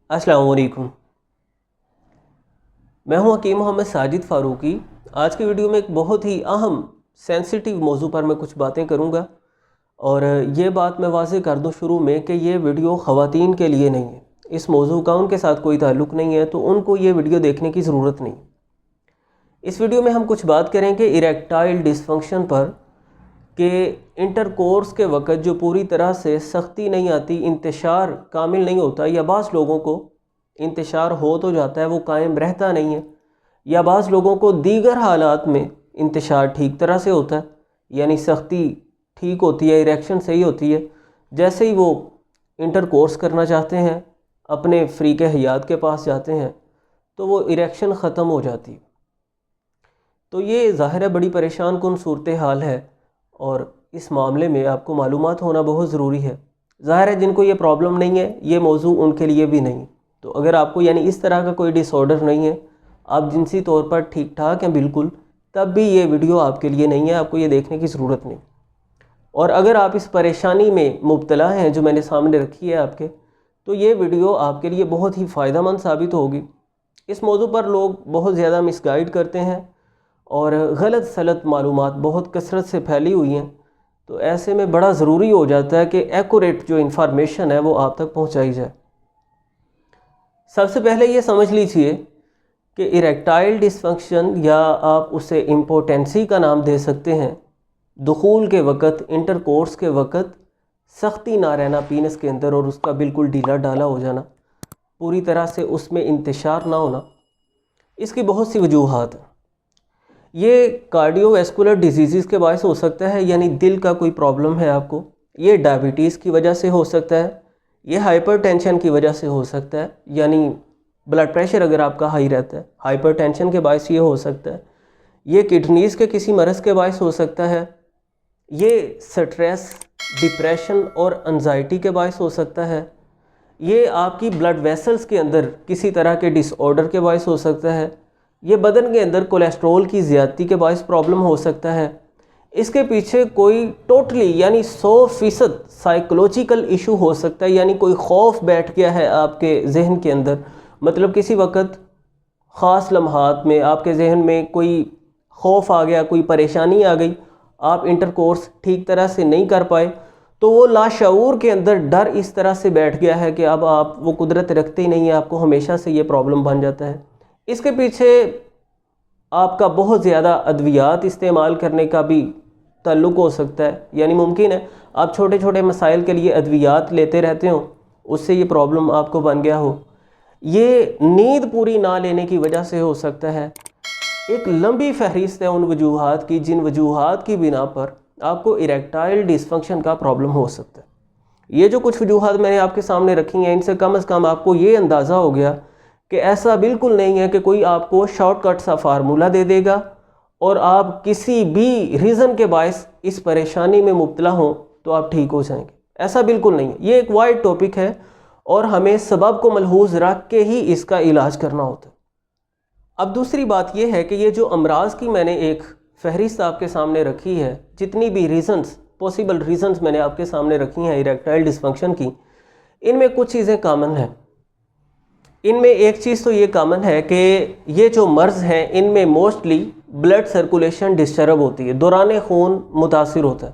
अस्सलाम वालेकुम। मैं हूं हकीम मोहम्मद साजिद फ़ारूकी। आज की वीडियो में एक बहुत ही अहम सेंसिटिव मौजू पर मैं कुछ बातें करूंगा और ये बात मैं वाज़ेह कर दूं शुरू में कि ये वीडियो ख़वातीन के लिए नहीं है। इस मौजू का उनके साथ कोई ताल्लुक़ नहीं है, तो उनको ये वीडियो देखने की ज़रूरत नहीं। इस वीडियो में हम कुछ बात करेंगे इरेक्टाइल डिसफंक्शन पर कि इंटरकोर्स के वक़्त जो पूरी तरह से सख्ती नहीं आती, इंतशार कामिल नहीं होता, या बाज़ लोगों को इंतशार हो तो जाता है, वो कायम रहता नहीं है, या बाज़ लोगों को दीगर हालात में इंतशार ठीक तरह से होता है, यानी सख्ती ठीक होती है, इरेक्शन सही होती है। जैसे ही वो इंटरकोर्स करना चाहते हैं, अपने फ़रीक़े हयात के पास जाते हैं, तो वो इरेक्शन ख़त्म हो जाती है। तो ये ज़ाहिर है बड़ी परेशान कुन सूरत हाल है और इस मामले में आपको मालूमात होना बहुत ज़रूरी है। ज़ाहिर है जिनको ये प्रॉब्लम नहीं है, ये मौजू उनके लिए भी नहीं। तो अगर आपको यानी इस तरह का कोई डिसऑर्डर नहीं है, आप जिनसी तौर पर ठीक ठाक हैं बिल्कुल, तब भी ये वीडियो आपके लिए नहीं है, आपको ये देखने की ज़रूरत नहीं। और अगर आप इस परेशानी में मुब्तला हैं जो मैंने सामने रखी है आपके, तो ये वीडियो आपके लिए बहुत ही फ़ायदेमंद साबित होगी। इस मौजू पर लोग बहुत ज़्यादा मिसगाइड करते हैं और गलत सलत मालूमात बहुत कसरत से फैली हुई हैं। तो ऐसे में बड़ा ज़रूरी हो जाता है कि एक्यूरेट जो इन्फॉर्मेशन है वो आप तक पहुंचाई जाए। सबसे पहले ये समझ लीजिए कि इरेक्टाइल डिसफंक्शन, या आप उसे इम्पोटेंसी का नाम दे सकते हैं, दुखूल के वक़्त, इंटरकोर्स के वक़्त सख्ती ना रहना पीनस के अंदर और उसका बिल्कुल ढीला ढाला हो जाना, पूरी तरह से उसमें इंतशार ना होना। इसकी बहुत सी वजूहात हैं। ये कार्डियोवैस्कुलर डिजीज़ के बायस हो सकता है, यानी दिल का कोई प्रॉब्लम है आपको, ये डायबिटीज़ की वजह से हो सकता है, ये हाइपरटेंशन की वजह से हो सकता है, यानी ब्लड प्रेशर अगर आपका हाई रहता है, हाइपरटेंशन के बायस ये हो सकता है, ये किडनीज़ के किसी मरज़ के बायस हो सकता है, ये स्ट्रेस, डिप्रेशन और एंजाइटी के बायस हो सकता है, ये आपकी ब्लड वेसल्स के अंदर किसी तरह के डिसऑर्डर के बायस हो सकता है, ये बदन के अंदर कोलेस्ट्रॉल की ज़्यादती के बायस प्रॉब्लम हो सकता है। इसके पीछे कोई टोटली यानी 100% साइकोलॉजिकल इशू हो सकता है, यानी कोई खौफ बैठ गया है आपके जहन के अंदर। मतलब किसी वक्त ख़ास लम्हात में आपके जहन में कोई खौफ आ गया, कोई परेशानी आ गई, आप इंटरकोर्स ठीक तरह से नहीं कर पाए, तो वो लाशऊर के अंदर डर इस तरह से बैठ गया है कि अब आप वो कुदरत रखते ही नहीं है, आपको हमेशा से ये प्रॉब्लम बन जाता है। इसके पीछे आपका बहुत ज़्यादा अद्वियात इस्तेमाल करने का भी ताल्लुक़ हो सकता है, यानी मुमकिन है आप छोटे छोटे मसाइल के लिए अद्वियात लेते रहते हो, उससे ये प्रॉब्लम आपको बन गया हो। ये नींद पूरी ना लेने की वजह से हो सकता है। एक लंबी फहरिस्त है उन वजूहात की, जिन वजूहात की बिना पर आपको इरेक्टाइल डिसफंक्शन का प्रॉब्लम हो सकता है। ये जो कुछ वजूहात मैंने आपके सामने रखी हैं, इनसे कम से कम आपको ये अंदाज़ा हो गया कि ऐसा बिल्कुल नहीं है कि कोई आपको शॉर्टकट सा फार्मूला दे देगा और आप किसी भी रीज़न के बायस इस परेशानी में मुब्तला हों तो आप ठीक हो जाएंगे। ऐसा बिल्कुल नहीं है। ये एक वाइड टॉपिक है और हमें सबब को मलहूज़ रख के ही इसका इलाज करना होता है। अब दूसरी बात यह है कि ये जो अमराज की मैंने एक फहरिस्त आपके सामने रखी है, जितनी भी रीज़न्स, पॉसिबल रीज़न्स मैंने आपके सामने रखी हैं इरेक्टाइल डिसफंक्शन की, इनमें कुछ चीज़ें कॉमन हैं। इनमें एक चीज़ तो ये कॉमन है कि ये जो मर्ज़ हैं इनमें मोस्टली ब्लड सर्कुलेशन डिस्टर्ब होती है, दौरान खून मुतासिर होता है।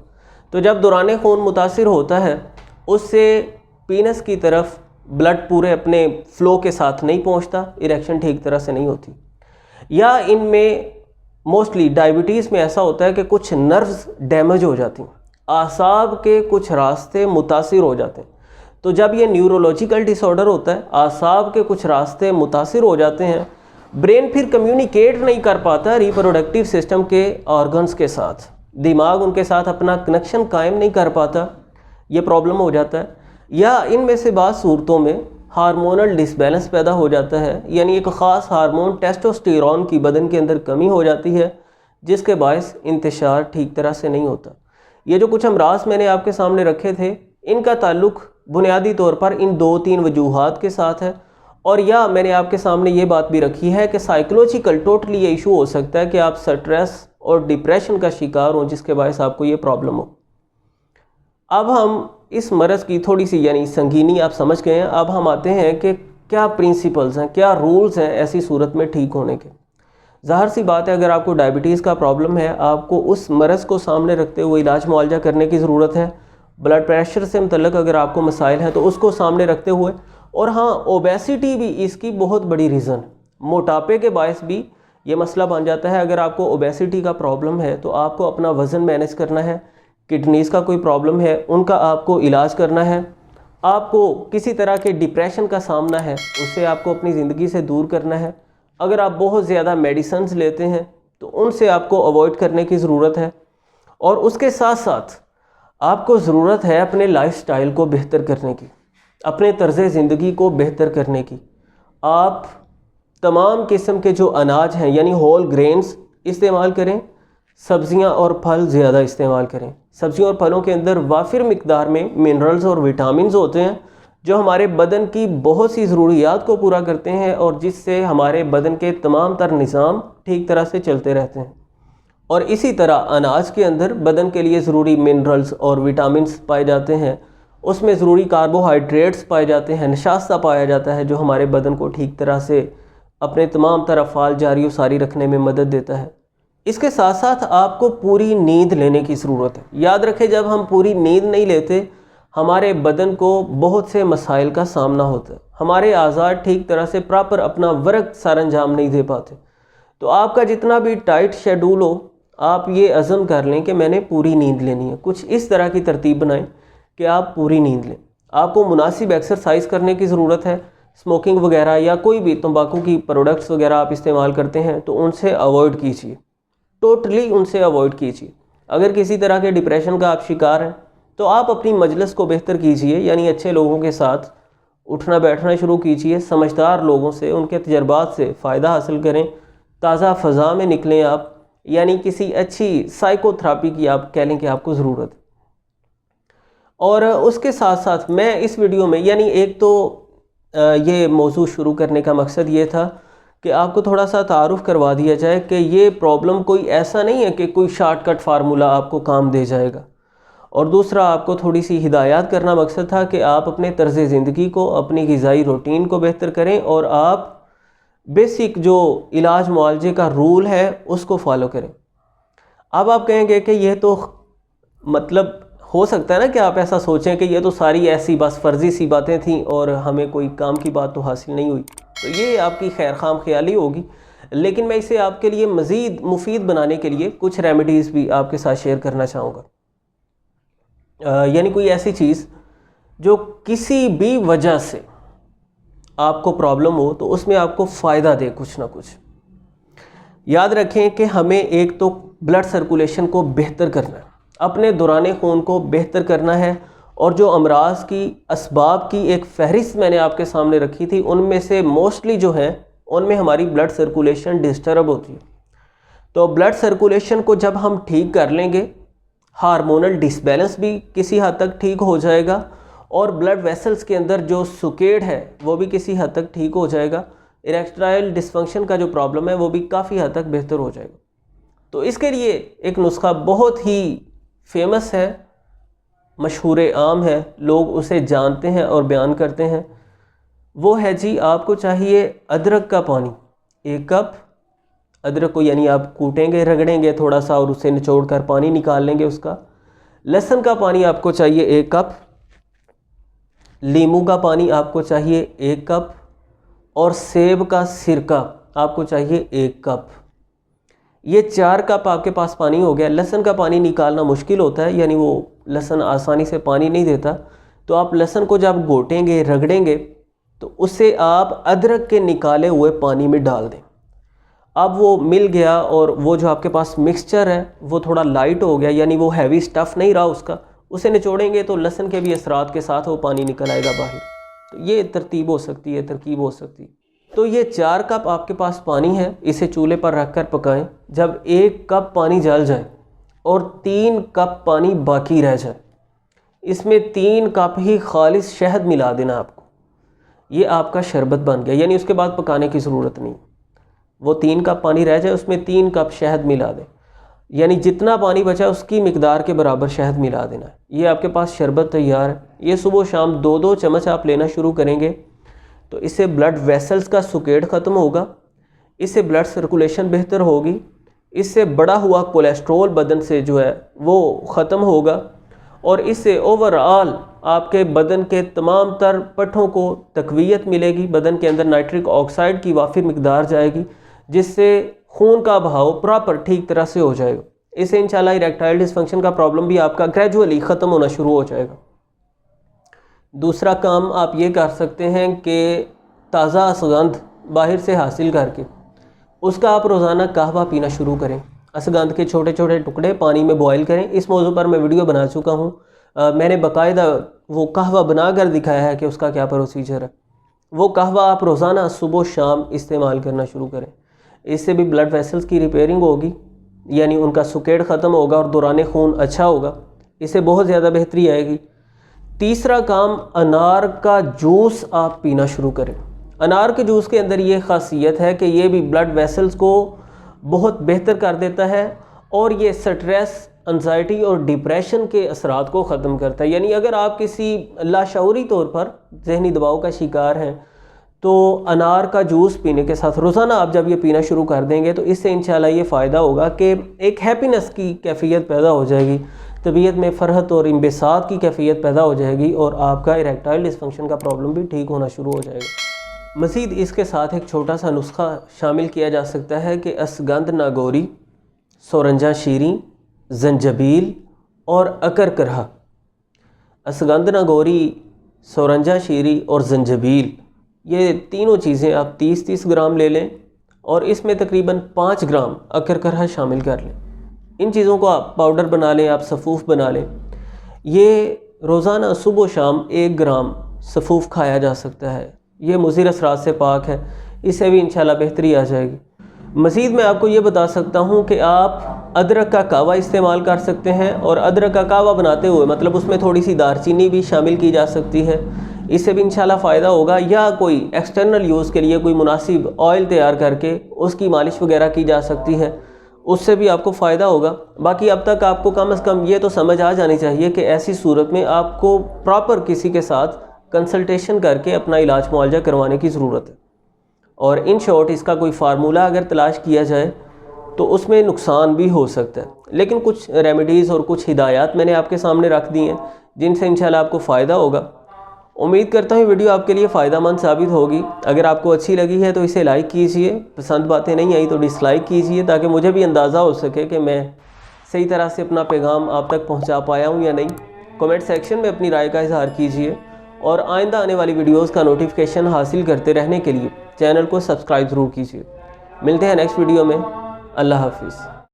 तो जब दौरान खून मुतासिर होता है, उससे पीनस की तरफ ब्लड पूरे अपने फ़्लो के साथ नहीं पहुंचता, इरेक्शन ठीक तरह से नहीं होती। या इनमें मोस्टली डायबिटीज़ में ऐसा होता है कि कुछ नर्व्स डैमेज हो जाती हैं, आसाब के कुछ रास्ते मुतासिर हो जाते हैं। तो जब ये न्यूरोलॉजिकल डिसऑर्डर होता है, आसाब के कुछ रास्ते मुतासिर हो जाते हैं, ब्रेन फिर कम्युनिकेट नहीं कर पाता रिप्रोडक्टिव सिस्टम के ऑर्गन्स के साथ, दिमाग उनके साथ अपना कनेक्शन कायम नहीं कर पाता, ये प्रॉब्लम हो जाता है। या इनमें से बाज़ सूरतों में हार्मोनल डिसबैलेंस पैदा हो जाता है, यानी एक ख़ास हार्मोन टेस्टोस्टेरोन की बदन के अंदर कमी हो जाती है, जिसके बायस इंतशार ठीक तरह से नहीं होता। ये जो कुछ अमराज मैंने आपके सामने रखे थे, इनका ताल्लुक़ बुनियादी तौर पर इन 2-3 वजूहात के साथ है। और या मैंने आपके सामने ये बात भी रखी है कि साइकोलॉजिकल टोटली ये इशू हो सकता है कि आप स्ट्रेस और डिप्रेशन का शिकार हों, जिसके बायस आपको ये प्रॉब्लम हो। अब हम इस मरज़ की थोड़ी सी यानी संगीनी आप समझ गए हैं। अब हम आते हैं कि क्या प्रिंसिपल्स हैं, क्या रूल्स हैं ऐसी सूरत में ठीक होने के। ज़ाहिर सी बात है, अगर आपको डायबिटीज़ का प्रॉब्लम है, आपको उस मरज़ को सामने रखते हुए इलाज मुआलजा करने की ज़रूरत है। ब्लड प्रेशर से मुतल्लिक़ अगर आपको मसाइल हैं तो उसको सामने रखते हुए, और हाँ, ओबेसिटी भी इसकी बहुत बड़ी रीज़न, मोटापे के बायस भी ये मसला बन जाता है। अगर आपको ओबेसिटी का प्रॉब्लम है तो आपको अपना वज़न मैनेज करना है। किडनीज़ का कोई प्रॉब्लम है, उनका आपको इलाज करना है। आपको किसी तरह के डिप्रेशन का सामना है, उससे आपको अपनी ज़िंदगी से दूर करना है। अगर आप बहुत ज़्यादा मेडिसिन्स लेते हैं तो उनसे आपको अवॉइड करने की ज़रूरत है। और उसके साथ साथ आपको ज़रूरत है अपने लाइफस्टाइल को बेहतर करने की, अपने तर्ज़ ज़िंदगी को बेहतर करने की। आप तमाम किस्म के जो अनाज हैं यानी होल ग्रेन्स इस्तेमाल करें, सब्ज़ियां और फल ज़्यादा इस्तेमाल करें। सब्ज़ियों और फलों के अंदर वाफिर मिकदार में मिनरल्स और विटामिन्स होते हैं जो हमारे बदन की बहुत सी ज़रूरियात को पूरा करते हैं और जिससे हमारे बदन के तमाम तर निज़ाम ठीक तरह से चलते रहते हैं। और इसी तरह अनाज के अंदर बदन के लिए ज़रूरी मिनरल्स और विटामिन्स पाए जाते हैं, उसमें ज़रूरी कार्बोहाइड्रेट्स पाए जाते हैं, नशास्ता पाया जाता है जो हमारे बदन को ठीक तरह से अपने तमाम तरह अफ़आल जारी व सारी रखने में मदद देता है। इसके साथ साथ आपको पूरी नींद लेने की ज़रूरत है। याद रखें, जब हम पूरी नींद नहीं लेते हमारे बदन को बहुत से मसाइल का सामना होता है, हमारे आज़ाद ठीक तरह से प्रॉपर अपना वर्क सर अंजाम नहीं दे पाते। तो आपका जितना भी टाइट शेड्यूल हो, आप ये अज़म कर लें कि मैंने पूरी नींद लेनी है। कुछ इस तरह की तरतीब बनाएं कि आप पूरी नींद लें। आपको मुनासिब एक्सरसाइज करने की ज़रूरत है। स्मोकिंग वगैरह या कोई भी तंबाकू की प्रोडक्ट्स वगैरह आप इस्तेमाल करते हैं तो उनसे अवॉइड कीजिए, टोटली उनसे अवॉइड कीजिए। अगर किसी तरह के डिप्रेशन का आप शिकार हैं तो आप अपनी मजलिस को बेहतर कीजिए, यानी अच्छे लोगों के साथ उठना बैठना शुरू कीजिए, समझदार लोगों से, उनके तजर्बात से फ़ायदा हासिल करें, ताज़ा फ़ज़ा में निकलें आप, यानी किसी अच्छी साइकोथेरापी की आप कह लें कि आपको ज़रूरत है। और उसके साथ साथ मैं इस वीडियो में, यानी एक तो ये मौजू शुरू करने का मकसद ये था कि आपको थोड़ा सा तारुफ करवा दिया जाए कि ये प्रॉब्लम कोई ऐसा नहीं है कि कोई शॉर्टकट फार्मूला आपको काम दे जाएगा। और दूसरा, आपको थोड़ी सी हिदायत करना मकसद था कि आप अपने तर्ज़ ज़िंदगी को, अपनी ग़िज़ाई रूटीन को बेहतर करें और आप बेसिक जो इलाज मुआलजे का रूल है उसको फॉलो करें। अब आप कहेंगे कि यह तो मतलब हो सकता है ना कि आप ऐसा सोचें कि ये तो सारी ऐसी बस फर्जी सी बातें थीं और हमें कोई काम की बात तो हासिल नहीं हुई, तो ये आपकी खैर खाम ख्याली होगी। लेकिन मैं इसे आपके लिए मज़ीद मुफीद बनाने के लिए कुछ रेमेडीज़ भी आपके साथ शेयर करना चाहूँगा। यानी कोई ऐसी चीज़ जो किसी भी वजह से आपको प्रॉब्लम हो तो उसमें आपको फ़ायदा दे कुछ ना कुछ। याद रखें कि हमें एक तो ब्लड सर्कुलेशन को बेहतर करना है, अपने दौरान खून को बेहतर करना है, और जो अमराज की असबाब की एक फहरिस्त मैंने आपके सामने रखी थी, उनमें से मोस्टली जो है उनमें हमारी ब्लड सर्कुलेशन डिस्टर्ब होती है। तो ब्लड सर्कुलेशन को जब हम ठीक कर लेंगे, हार्मोनल डिसबैलेंस भी किसी हद तक ठीक हो जाएगा और ब्लड वेसल्स के अंदर जो सुकेड़ है वो भी किसी हद तक ठीक हो जाएगा। इरेक्टाइल डिसफंक्शन का जो प्रॉब्लम है वो भी काफ़ी हद तक बेहतर हो जाएगा। तो इसके लिए एक नुस्खा बहुत ही फेमस है, मशहूर आम है, लोग उसे जानते हैं और बयान करते हैं। वो है जी, आपको चाहिए अदरक का पानी 1 कप। अदरक को यानी आप कूटेंगे, रगड़ेंगे थोड़ा सा और उसे निचोड़ कर पानी निकाल लेंगे उसका। लहसुन का पानी आपको चाहिए 1 कप। नींबू का पानी आपको चाहिए 1 कप और सेब का सिरका आपको चाहिए 1 कप। ये 4 कप आपके पास पानी हो गया। लहसुन का पानी निकालना मुश्किल होता है, यानी वो लहसुन आसानी से पानी नहीं देता, तो आप लहसुन को जब घोटेंगे, रगड़ेंगे, तो उसे आप अदरक के निकाले हुए पानी में डाल दें। अब वो मिल गया और वो जो आपके पास मिक्सचर है वो थोड़ा लाइट हो गया, यानी वो हैवी स्टफ़ नहीं रहा उसका। उसे निचोड़ेंगे तो लहसुन के भी असरात के साथ वो पानी निकल आएगा बाहर। तो ये तरकीब हो सकती है, तरकीब हो सकती है। तो ये 4 कप आपके पास पानी है, इसे चूल्हे पर रख कर पकाएं। जब 1 कप पानी जल जाए और 3 कप पानी बाकी रह जाए, इसमें 3 कप ही खालिस शहद मिला देना आपको। ये आपका शरबत बन गया, यानी उसके बाद पकाने की ज़रूरत नहीं। वो 3 कप पानी रह जाए, उसमें 3 कप शहद मिला दें, यानी जितना पानी बचा उसकी मिकदार के बराबर शहद मिला देना है। ये आपके पास शरबत तैयार है। ये सुबह शाम 2-2 चम्मच आप लेना शुरू करेंगे। तो इससे ब्लड वेसल्स का सुकेड़ ख़त्म होगा, इससे ब्लड सर्कुलेशन बेहतर होगी, इससे बढ़ा हुआ कोलेस्ट्रॉल बदन से जो है वो ख़त्म होगा और इससे ओवरऑल आपके बदन के तमाम तर पट्ठों को तक़वियत मिलेगी, बदन के अंदर नाइट्रिक ऑक्साइड की वाफिर मिकदार जाएगी, जिससे खून का बहाव प्रॉपर ठीक तरह से हो जाएगा। इससे इंशाल्लाह इरेक्टाइल डिसफंक्शन का प्रॉब्लम भी आपका ग्रेजुअली ख़त्म होना शुरू हो जाएगा। दूसरा काम आप ये कर सकते हैं कि ताज़ा असगंध बाहर से हासिल करके उसका आप रोज़ाना कहवा पीना शुरू करें। असगंध के छोटे छोटे टुकड़े पानी में बॉयल करें। इस मौजू पर मैं वीडियो बना चुका हूँ। मैंने बाकायदा वो कहवा बना कर दिखाया है कि उसका क्या प्रोसीजर है। वो कहवा आप रोज़ाना सुबह शाम इस्तेमाल करना शुरू करें। इससे भी ब्लड वेसल्स की रिपेयरिंग होगी, यानी उनका सुकेड़ ख़त्म होगा और दौरान खून अच्छा होगा। इससे बहुत ज़्यादा बेहतरी आएगी। तीसरा काम, अनार का जूस आप पीना शुरू करें। अनार के जूस के अंदर ये ख़ासियत है कि ये भी ब्लड वेसल्स को बहुत बेहतर कर देता है और ये स्ट्रेस, एंजाइटी और डिप्रेशन के असरात को ख़त्म करता है। यानी अगर आप किसी लाशऊरी तौर पर जहनी दबाव का शिकार हैं तो अनार का जूस पीने के साथ रोज़ाना आप जब ये पीना शुरू कर देंगे तो इससे इंशाल्लाह ये फ़ायदा होगा कि एक हैप्पीनेस की कैफियत पैदा हो जाएगी, तबीयत में फ़रहत और इंबसात की कैफियत पैदा हो जाएगी और आपका इरेक्टाइल डिसफंक्शन का प्रॉब्लम भी ठीक होना शुरू हो जाएगा। मज़ीद इसके साथ एक छोटा सा नुस्खा शामिल किया जा सकता है कि असगंध नागौरी, सोरंजा शीरी, जंजबील और अकरकरहा। असगंध नागौरी, सोरंजा शीरी और जंजबील, ये तीनों चीज़ें आप 30-30 ग्राम ले लें और इसमें तकरीबन 5 ग्राम अकरकरहा शामिल कर लें। इन चीज़ों को आप पाउडर बना लें, आप सफ़ूफ़ बना लें। ये रोज़ाना सुबह शाम 1 ग्राम सफ़ूफ़ खाया जा सकता है। ये मुज़िर असरात से पाक है, इससे भी इंशाल्लाह बेहतरी आ जाएगी। मज़ीद मैं आपको ये बता सकता हूँ कि आप अदरक का कहवा इस्तेमाल कर सकते हैं और अदरक का कहवा बनाते हुए मतलब उसमें थोड़ी सी दारचीनी भी शामिल की जा सकती है। इससे भी इंशाल्लाह फ़ायदा होगा। या कोई एक्सटर्नल यूज़ के लिए कोई मुनासिब ऑयल तैयार करके उसकी मालिश वगैरह की जा सकती है, उससे भी आपको फ़ायदा होगा। बाकी अब तक आपको कम से कम ये तो समझ आ जानी चाहिए कि ऐसी सूरत में आपको प्रॉपर किसी के साथ कंसल्टेशन करके अपना इलाज मुआवजा करवाने की ज़रूरत है। और इन शॉर्ट इसका कोई फार्मूला अगर तलाश किया जाए तो उसमें नुकसान भी हो सकता है, लेकिन कुछ रेमेडीज़ और कुछ हिदायत मैंने आपके सामने रख दी हैं जिनसे इंशाल्लाह आपको फ़ायदा होगा। उम्मीद करता हूँ वीडियो आपके लिए फ़ायदेमंद साबित होगी। अगर आपको अच्छी लगी है तो इसे लाइक कीजिए, पसंद बातें नहीं आई तो डिसलाइक कीजिए, ताकि मुझे भी अंदाज़ा हो सके कि मैं सही तरह से अपना पैगाम आप तक पहुँचा पाया हूँ या नहीं। कमेंट सेक्शन में अपनी राय का इजहार कीजिए और आइंदा आने वाली वीडियोज़ का नोटिफिकेशन हासिल करते रहने के लिए चैनल को सब्सक्राइब ज़रूर कीजिए। मिलते हैं नेक्स्ट वीडियो में। अल्लाह हाफिज़।